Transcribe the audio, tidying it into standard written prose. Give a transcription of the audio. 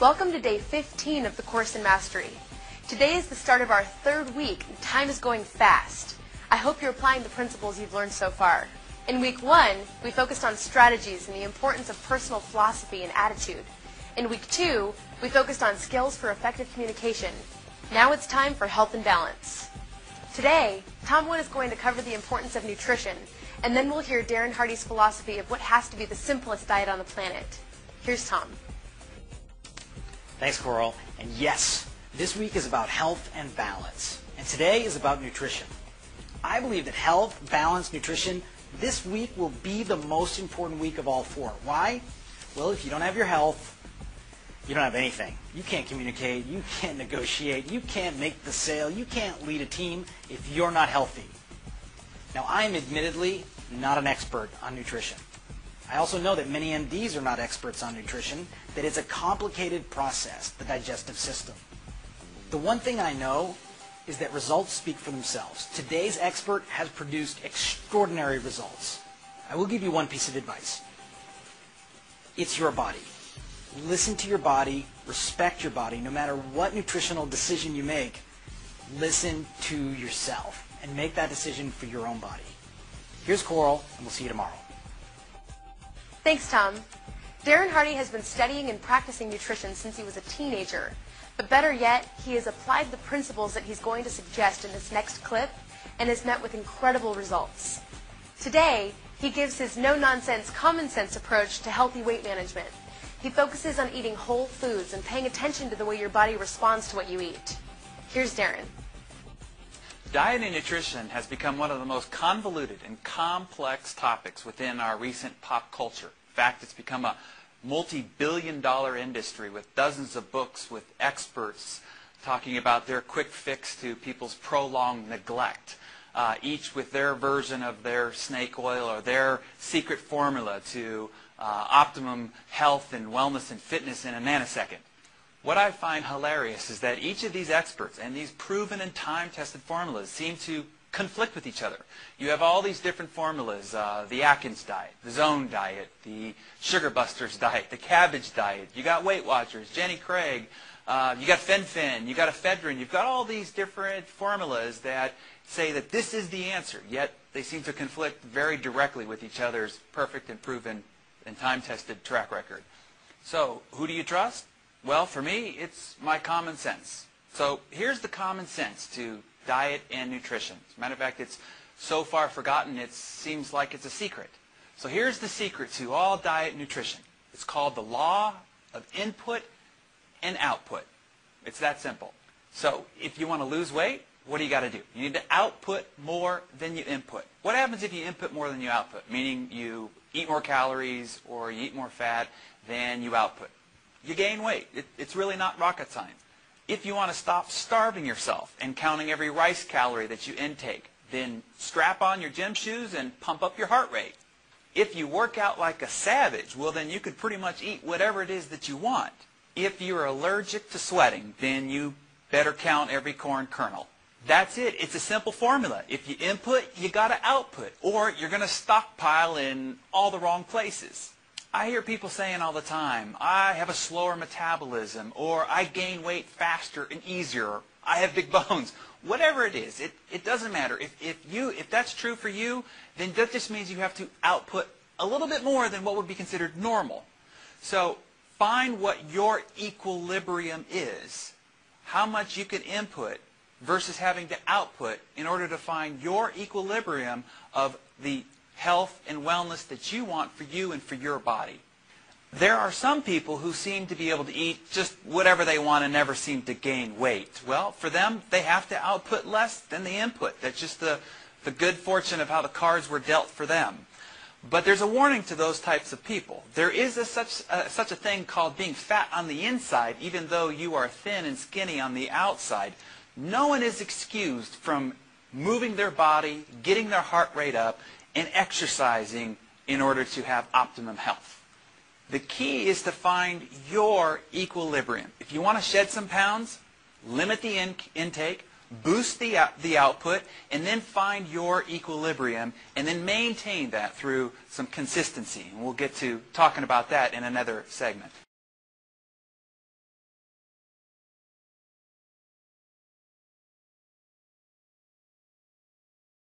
Welcome to day 15 of the course in Mastery. Today is the start of our third week, and time is going fast. I hope you're applying the principles you've learned so far. In week 1, we focused on strategies and the importance of personal philosophy and attitude. In week 2, we focused on skills for effective communication. Now it's time for health and balance. Today, Tom 1 is going to cover the importance of nutrition, and then we'll hear Darren Hardy's philosophy of what has to be the simplest diet on the planet. Here's Tom. Thanks, Coral. And yes, this week is about health and balance. And today is about nutrition. I believe that health, balance, nutrition, this week will be the most important week of all 4. Why? Well, if you don't have your health, you don't have anything. You can't communicate, you can't negotiate, you can't make the sale, you can't lead a team if you're not healthy. Now, I am admittedly not an expert on nutrition. I also know that many MDs are not experts on nutrition, that it's a complicated process, the digestive system. The one thing I know is that results speak for themselves. Today's expert has produced extraordinary results. I will give you one piece of advice. It's your body. Listen to your body, respect your body. No matter what nutritional decision you make, listen to yourself and make that decision for your own body. Here's Coral, and we'll see you tomorrow. Thanks, Tom. Darren Hardy has been studying and practicing nutrition since he was a teenager. But better yet, he has applied the principles that he's going to suggest in this next clip and has met with incredible results. Today, he gives his no-nonsense, common-sense approach to healthy weight management. He focuses on eating whole foods and paying attention to the way your body responds to what you eat. Here's Darren. Diet and nutrition has become one of the most convoluted and complex topics within our recent pop culture. In fact, it's become a multi-billion-dollar industry with dozens of books with experts talking about their quick fix to people's prolonged neglect, each with their version of their snake oil or their secret formula to optimum health and wellness and fitness in a nanosecond. What I find hilarious is that each of these experts and these proven and time-tested formulas seem to conflict with each other. You have all these different formulas, the Atkins diet, the Zone diet, the Sugar Busters diet, the Cabbage diet. You got Weight Watchers, Jenny Craig, you got Fen-Phen, you got ephedrine. You've got all these different formulas that say that this is the answer, yet they seem to conflict very directly with each other's perfect and proven and time-tested track record. So, who do you trust? Well, for me, it's my common sense. So here's the common sense to diet and nutrition. As a matter of fact, it's so far forgotten, it seems like it's a secret. So here's the secret to all diet and nutrition. It's called the law of input and output. It's that simple. So if you want to lose weight, what do you got to do? You need to output more than you input. What happens if you input more than you output? Meaning you eat more calories or you eat more fat than you output. You gain weight. It's really not rocket science. If you want to stop starving yourself and counting every rice calorie that you intake, then strap on your gym shoes and pump up your heart rate. If you work out like a savage, well, then you could pretty much eat whatever it is that you want. If you're allergic to sweating, then you better count every corn kernel. That's it. It's a simple formula. If you input, you got to output, or you're going to stockpile in all the wrong places. I hear people saying all the time, I have a slower metabolism, or I gain weight faster and easier, or I have big bones. Whatever it is, it doesn't matter. If that's true for you, then that just means you have to output a little bit more than what would be considered normal. So find what your equilibrium is, how much you can input versus having to output in order to find your equilibrium of the health and wellness that you want for you and for your body. There are some people who seem to be able to eat just whatever they want and never seem to gain weight. Well, for them, they have to output less than the input. That's just the good fortune of how the cards were dealt for them. But there's a warning to those types of people. There is such a thing called being fat on the inside, even though you are thin and skinny on the outside. No one is excused from moving their body, getting their heart rate up, and exercising in order to have optimum health. The key is to find your equilibrium. If you want to shed some pounds, limit the intake, boost the output, and then find your equilibrium, and then maintain that through some consistency. And we'll get to talking about that in another segment.